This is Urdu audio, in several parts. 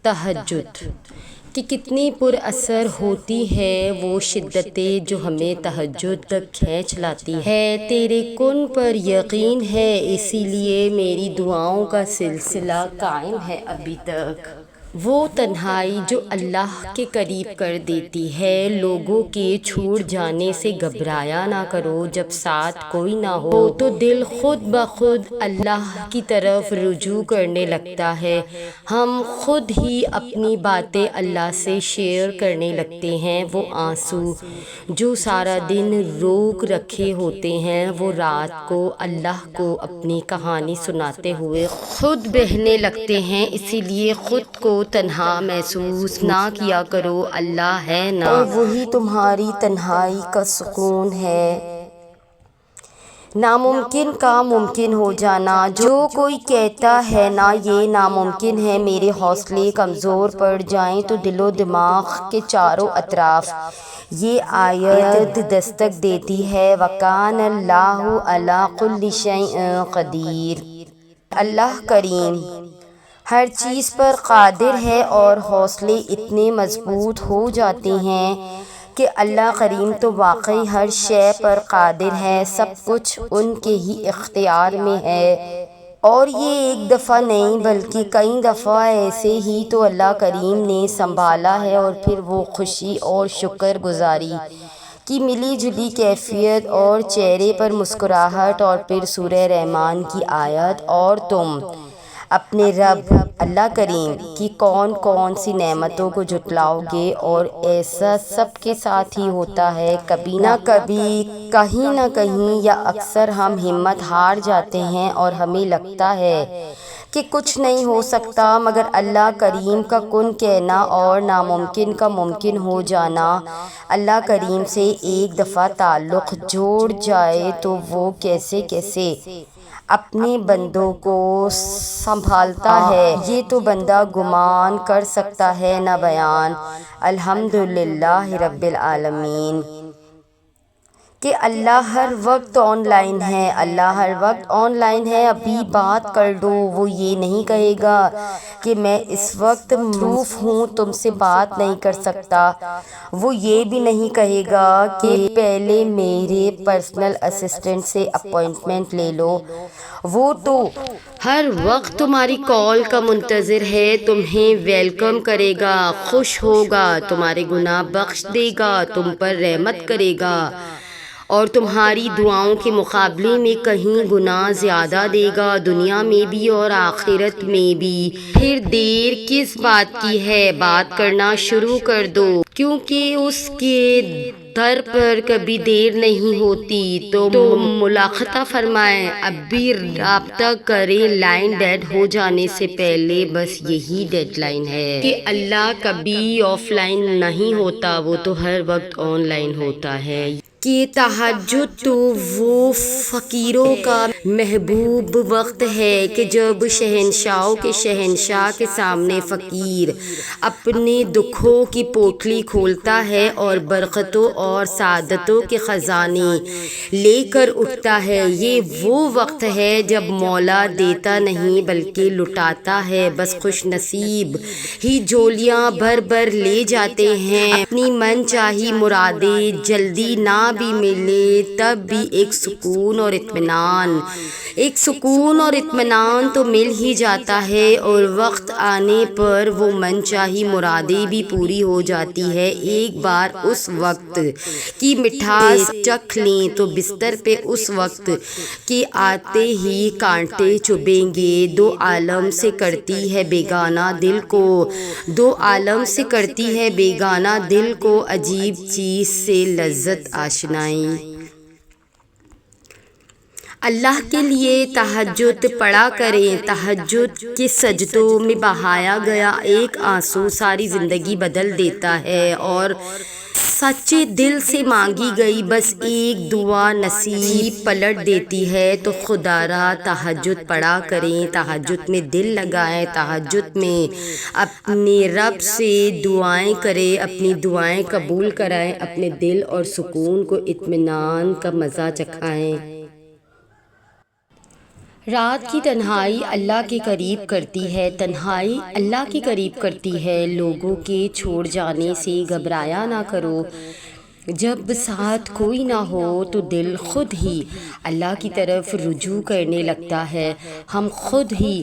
تہجد کہ کتنی پر اثر ہوتی ہے وہ شدتیں جو ہمیں تہجد تک کھینچ لاتی ہے۔ تیرے کن پر یقین ہے اسی لیے میری دعاؤں کا سلسلہ قائم ہے ابھی تک۔ وہ تنہائی جو اللہ کے قریب کر دیتی ہے، لوگوں کے چھوٹ جانے سے گھبرایا نہ کرو۔ جب ساتھ کوئی نہ ہو تو دل خود بخود اللہ کی طرف رجوع کرنے لگتا ہے۔ ہم خود ہی اپنی باتیں اللہ سے شیئر کرنے لگتے ہیں۔ وہ آنسو جو سارا دن روک رکھے ہوتے ہیں، وہ رات کو اللہ کو اپنی کہانی سناتے ہوئے خود بہنے لگتے ہیں۔ اسی لیے خود کو تنہا محسوس نہ کیا کرو، اللہ ہے نا، اور وہی تمہاری تنہائی کا سکون ہے۔ ناممکن کا ممکن ہو جانا، جو کوئی کہتا ہے نا یہ ناممکن ہے، میرے حوصلے کمزور پڑ جائیں تو دل و دماغ کے چاروں اطراف یہ آیت دستک دیتی ہے، وَكَانَ اللَّهُ عَلَىٰ كُلِّ شَيْءٍ قَدِيرٌ۔ اللہ کریم ہر چیز پر قادر ہے، اور حوصلے اتنے مضبوط ہو جاتے ہیں کہ اللہ کریم تو واقعی ہر شے پر قادر ہے، سب کچھ ان کے ہی اختیار میں ہے، اور یہ ایک دفعہ نہیں بلکہ کئی دفعہ ایسے ہی تو اللہ کریم نے سنبھالا ہے، اور پھر وہ خوشی اور شکر گزاری کی ملی جلی کیفیت اور چہرے پر مسکراہٹ، اور پھر سورہ رحمان کی آیت، اور تم اپنے رب اللہ کریم کی کون کون سی نعمتوں کو جھٹلاؤ گے، اور ایسا سب کے ساتھ ہی ہوتا ہے، کبھی نہ کبھی کہیں نہ کہیں، یا اکثر ہم ہمت ہار جاتے ہیں اور ہمیں لگتا ہے کہ کچھ نہیں ہو سکتا، مگر اللہ کریم کا کن کہنا اور ناممکن کا ممکن ہو جانا، اللہ کریم سے ایک دفعہ تعلق جوڑ جائے تو وہ کیسے کیسے اپنے بندوں کو سنبھالتا ہے، یہ تو بندہ گمان کر سکتا ہے نہ بیان۔ الحمدللہ رب العالمین کہ اللہ ہر وقت آن لائن ہے، اللہ ہر وقت آن لائن ہے، ابھی بات کر لو۔ وہ یہ نہیں کہے گا کہ میں اس وقت مصروف ہوں، تم سے بات نہیں کر سکتا۔ وہ یہ بھی نہیں کہے گا کہ پہلے میرے پرسنل اسسٹنٹ سے اپوائنٹمنٹ لے لو۔ وہ تو ہر وقت تمہاری کال کا منتظر ہے، تمہیں ویلکم کرے گا، خوش ہوگا، تمہارے گناہ بخش دے گا، تم پر رحمت کرے گا، اور تمہاری دعاؤں کے مقابلے میں کہیں گنا زیادہ دے گا، دنیا میں بھی اور آخرت میں بھی۔ پھر دیر کس بات کی ہے، بات کرنا شروع کر دو، کیونکہ اس کے در پر کبھی دیر نہیں ہوتی۔ تو ملاقاتہ فرمائیں، اب بھی رابطہ کریں، لائن ڈیڈ ہو جانے سے پہلے، بس یہی ڈیڈ لائن ہے کہ اللہ کبھی آف لائن نہیں ہوتا، وہ تو ہر وقت آن لائن ہوتا ہے۔ کہ تہجد تو وہ فقیروں کا محبوب وقت ہے کہ جب شہنشاہوں کے شہنشاہ کے سامنے فقیر اپنے دکھوں کی پوٹلی کھولتا ہے اور برکتوں اور سعادتوں کے خزانے لے کر اٹھتا ہے، یہ وہ وقت ہے جب مولا دیتا نہیں بلکہ لٹاتا ہے، بس خوش نصیب ہی جھولیاں بھر بھر لے جاتے ہیں۔ اپنی من چاہی مرادیں جلدی نہ بھی ملے تب بھی ایک سکون اور اطمینان تو مل ہی جاتا ہے، اور وقت آنے پر وہ من چاہی مرادیں بھی پوری ہو جاتی ہے۔ ایک بار اس وقت کی مٹھاس چکھ لیں تو بستر پہ اس وقت کے آتے ہی کانٹے چبھیں گے۔ دو عالم سے کرتی ہے بیگانہ دل کو عجیب چیز سے لذت آشنائی۔ اللہ کے لیے تہجد پڑھا کریں، تہجد کے سجدوں میں بہایا گیا ایک آنسو ساری زندگی بدل دیتا ہے، اور سچے دل سے مانگی گئی بس ایک دعا نصیب پلٹ دیتی ہے۔ تو خدا را تہجد پڑھا کریں، تہجد میں دل لگائیں، تہجد میں اپنے رب سے دعائیں کریں، اپنی دعائیں قبول کرائیں، اپنے دل اور سکون کو اطمینان کا مزہ چکھائیں۔ رات کی تنہائی اللہ کے قریب کرتی ہے، تنہائی اللہ کے قریب کرتی ہے۔ لوگوں کے چھوڑ جانے سے گھبرایا نہ کرو، جب ساتھ کوئی نہ ہو تو دل خود ہی اللہ کی طرف رجوع کرنے لگتا ہے۔ ہم خود ہی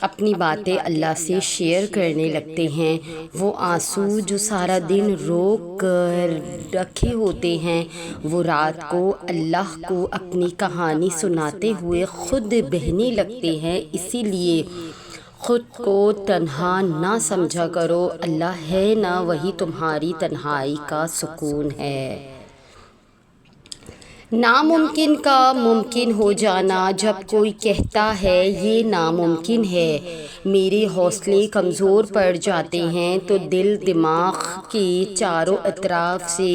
اپنی باتیں اللہ سے شیئر کرنے لگتے ہیں۔ وہ آنسو جو سارا دن روک کر رکھے ہوتے ہیں، وہ رات کو اللہ کو اپنی کہانی سناتے ہوئے خود بہنے لگتے ہیں۔ اسی لیے خود کو تنہا نہ سمجھا کرو، اللہ ہے نا وہی تمہاری تنہائی کا سکون ہے۔ ناممکن کا ممکن ہو جانا، جب کوئی کہتا ہے یہ ناممکن ہے، میرے حوصلے کمزور پڑ جاتے ہیں، تو دل دماغ کے چاروں اطراف سے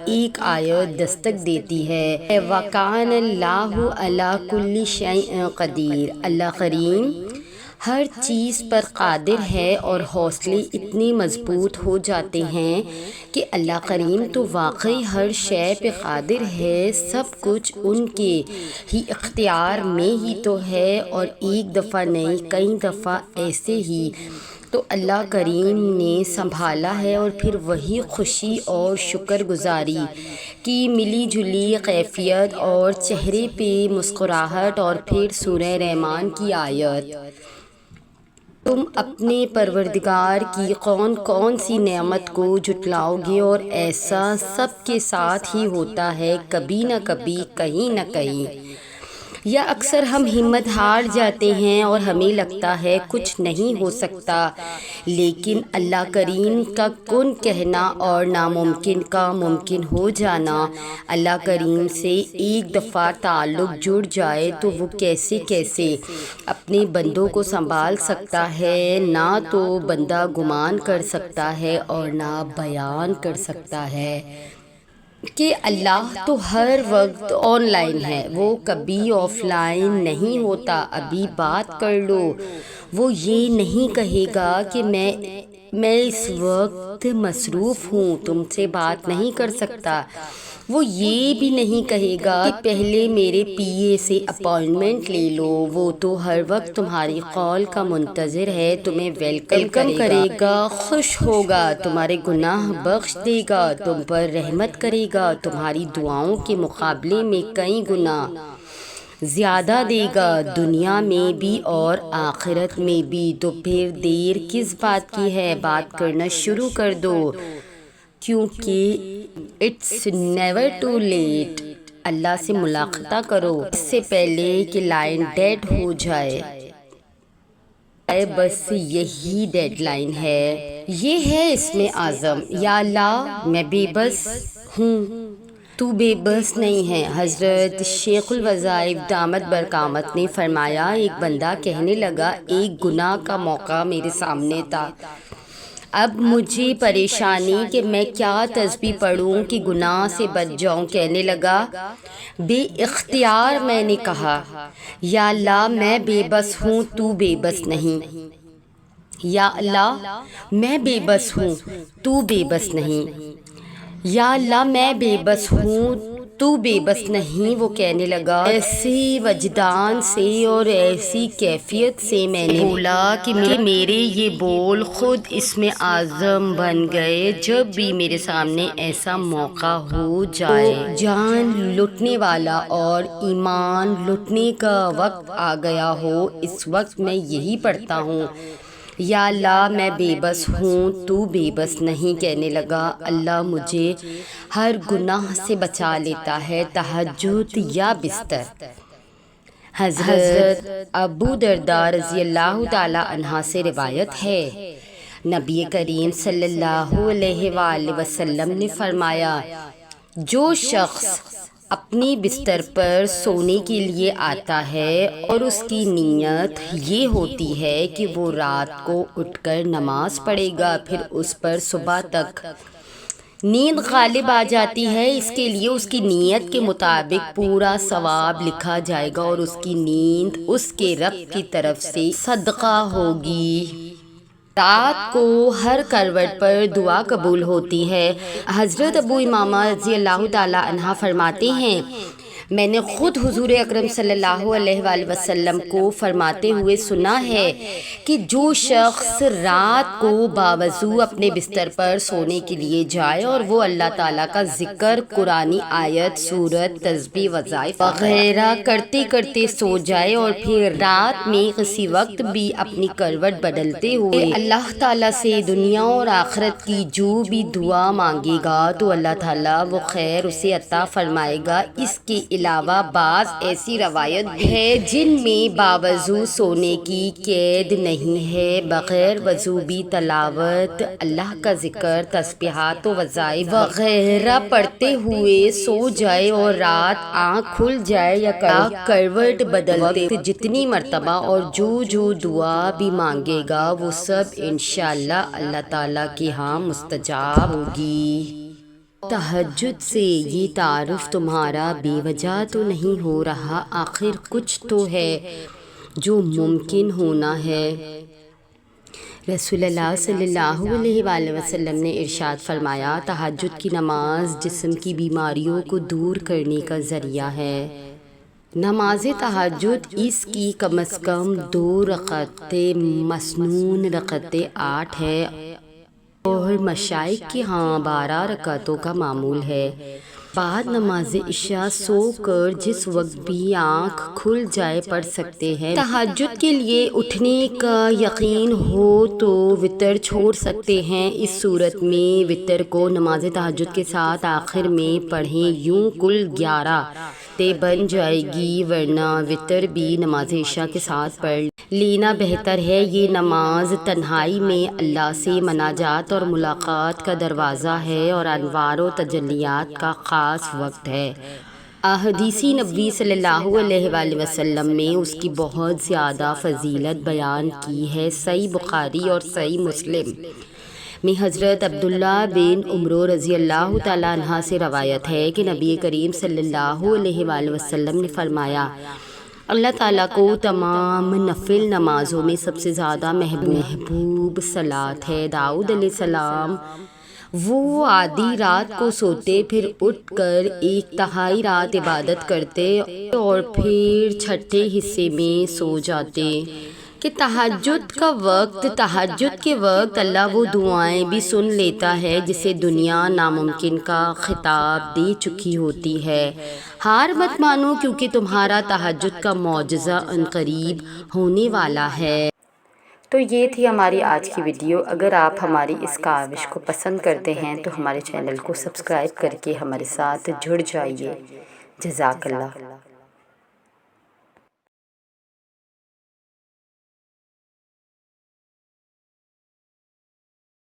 ایک آیت دستک دیتی ہے، وَكَانَ اللَّهُ عَلَىٰ كُلِّ شَيْءٍ قَدِيرٌ۔ اللہ کریم ہر چیز پر قادر ہے، اور حوصلے اتنے مضبوط ہو جاتے ہیں کہ اللہ کریم تو واقعی ہر شے پہ قادر ہے، سب کچھ ان کے ہی اختیار میں ہی تو ہے، اور ایک دفعہ نہیں کئی دفعہ ایسے ہی تو اللہ کریم نے سنبھالا ہے، اور پھر وہی خوشی اور شکر گزاری کی ملی جلی کیفیت اور چہرے پہ مسکراہٹ، اور پھر سورہ رحمان کی آیت، تم اپنے پروردگار کی کون کون سی نعمت کو جھٹلاؤ گے، اور ایسا سب کے ساتھ ہی ہوتا ہے کبھی نہ کبھی، کہیں نہ کہیں۔ یا اکثر ہم ہمت ہار جاتے ہیں اور ہمیں لگتا ہے کچھ نہیں ہو سکتا، لیکن اللہ کریم کا کن کہنا اور ناممکن کا ممکن ہو جانا، اللہ کریم سے ایک دفعہ تعلق جڑ جائے تو وہ کیسے کیسے اپنے بندوں کو سنبھال سکتا ہے، نہ تو بندہ گمان کر سکتا ہے اور نہ بیان کر سکتا ہے کہ اللہ تو ہر وقت آن لائن ہے، وہ کبھی آف لائن نہیں ہوتا۔ ابھی بات کر لو، وہ یہ نہیں کہے گا کہ میں اس وقت مصروف ہوں، تم سے بات نہیں کر سکتا۔ وہ یہ بھی نہیں کہے گا کہ پہلے میرے پی اے سے اپائنٹمنٹ لے لو، وہ تو ہر وقت تمہاری کال کا منتظر ہے، تمہیں ویلکم کرے گا، خوش ہوگا، تمہارے گناہ بخش دے گا، تم پر رحمت کرے گا، تمہاری دعاؤں کے مقابلے میں کئی گنا زیادہ دے گا، دنیا میں بھی اور آخرت میں بھی۔ تو پھر دیر کس بات کی ہے، بات کرنا شروع کر دو، کیونکہ اٹس نیور ٹو لیٹ۔ اللہ سے ملاقات کرو اس سے پہلے کہ لائن ڈیڈ ہو جائے، بس یہی ڈیڈ لائن ہے، یہ ہے اسم اعظم، یا اللہ میں بے بس ہوں، تو بے بس نہیں ہے۔ حضرت شیخ الوظائف دامت برکامت نے فرمایا، ایک بندہ کہنے لگا ایک گناہ کا موقع میرے سامنے تھا، اب مجھے پریشانی کہ میں کیا تسبیح پڑھوں کہ گناہ سے بچ جاؤں۔ کہنے لگا، بے اختیار میں نے کہا، یا اللہ میں بے بس ہوں، تو بے بس نہیں، یا اللہ میں بے بس ہوں، تو بے بس نہیں، یا اللہ میں بے بس ہوں، تو بے بس نہیں۔ وہ کہنے لگا، ایسی وجدان سے اور ایسی کیفیت سے میں نے بولا کہ میرے یہ بول خود اسم اعظم بن گئے۔ جب بھی میرے سامنے ایسا موقع ہو جائے، جان لٹنے والا اور ایمان لٹنے کا وقت آ گیا ہو، اس وقت میں یہی پڑھتا ہوں، یا اللہ میں بے بس ہوں، تو بے بس نہیں۔ کہنے لگا، اللہ مجھے ہر گناہ سے بچا لیتا ہے، تہجد یا بستر۔ حضرت ابو درداء رضی اللہ تعالی عنہ سے روایت ہے، نبی کریم صلی اللہ علیہ وآلہ وسلم نے فرمایا، جو شخص اپنی بستر پر سونے کے لیے آتا ہے اور اس کی نیت یہ ہوتی ہے کہ وہ رات کو اٹھ کر نماز پڑھے گا، پھر اس پر صبح تک نیند غالب آ جاتی ہے، اس کے لیے اس کی نیت کے مطابق پورا ثواب لکھا جائے گا، اور اس کی نیند اس کے رب کی طرف سے صدقہ ہوگی۔ رات کو ہر کروٹ پر دعا قبول ہوتی ہے۔ حضرت ابو امامہ رضی اللہ تعالی عنہ فرماتے ہیں، میں نے خود حضور اکرم صلی اللہ علیہ وآلہ وسلم کو فرماتے ہوئے سنا ہے کہ جو شخص رات کو باوضو اپنے بستر پر سونے کے لیے جائے اور وہ اللہ تعالیٰ کا ذکر، قرآنی آیت، سورت، تسبیح، وظائف وغیرہ کرتے کرتے سو جائے اور پھر رات میں کسی وقت بھی اپنی کروٹ بدلتے ہوئے اللہ تعالیٰ سے دنیا اور آخرت کی جو بھی دعا مانگے گا تو اللہ تعالیٰ وہ خیر اسے عطا فرمائے گا۔ اس کے علاوہ بعض ایسی روایت بھی ہے جن میں باوضو سونے کی قید نہیں ہے، بغیر وضو بھی تلاوت، اللہ کا ذکر، تسبیحات و وظائف وغیرہ پڑھتے ہوئے سو جائے اور رات آنکھ کھل جائے یا کروٹ بدلتے جتنی مرتبہ اور جو دعا بھی مانگے گا وہ سب انشاءاللہ اللہ تعالیٰ کے ہاں مستجاب ہوگی۔ تہجد سے یہ تعارف تمہارا بے وجہ تو نہیں ہو رہا، آخر کچھ تو ہے جو ممکن ہونا ہے۔ رسول اللہ صلی اللہ علیہ وآلہ وسلم نے ارشاد فرمایا، تہجد کی نماز جسم کی بیماریوں کو دور کرنے کا ذریعہ ہے۔ نماز تہجد اس کی کم از کم 2 رکعتیں مسنون رکعتیں 8 ہے اور مشائخ کے ہاں 12 رکعتوں کا معمول ہے۔ بعد نماز عشاء سو کر جس وقت بھی آنکھ کھل جائے پڑھ سکتے ہیں۔ تہجد کے لیے اٹھنے کا یقین ہو تو وتر چھوڑ سکتے ہیں۔ اس صورت میں وتر کو نماز تہجد کے ساتھ آخر میں پڑھیں، یوں کل 11 بن جائے گی، ورنہ وتر بھی نماز عشاء کے ساتھ پڑھ لینا بہتر ہے۔ یہ نماز تنہائی میں اللہ سے مناجات اور ملاقات کا دروازہ ہے اور انوار و تجلیات کا خاص وقت ہے۔ احادیث نبوی صلی اللہ علیہ وآلہ وسلم میں اس کی بہت زیادہ فضیلت بیان کی ہے۔ صحیح بخاری اور صحیح مسلم میں حضرت عبداللہ بن عمر رضی اللہ تعالیٰ عنہ سے روایت ہے کہ نبی کریم صلی اللہ علیہ وآلہ وسلم نے فرمایا، اللہ تعالیٰ کو تمام نفل نمازوں میں سب سے زیادہ محبوب صلاۃ ہے۔ داؤد علیہ السلام وہ آدھی رات کو سوتے، پھر اٹھ کر 1/3 رات عبادت کرتے اور پھر چھٹے حصے میں سو جاتے کہ تہجد کے وقت اللہ وہ دعائیں بھی سن لیتا ہے جسے دنیا ناممکن کا خطاب دے چکی ہوتی ہے۔ ہار مت مانو کیونکہ تمہارا تہجد کا معجزہ عنقریب ہونے والا ہے۔ تو یہ تھی ہماری آج کی ویڈیو۔ اگر آپ ہماری اس کاوش کو پسند کرتے ہیں تو ہمارے چینل کو سبسکرائب کر کے ہمارے ساتھ جڑ جائیے۔ جزاک اللہ۔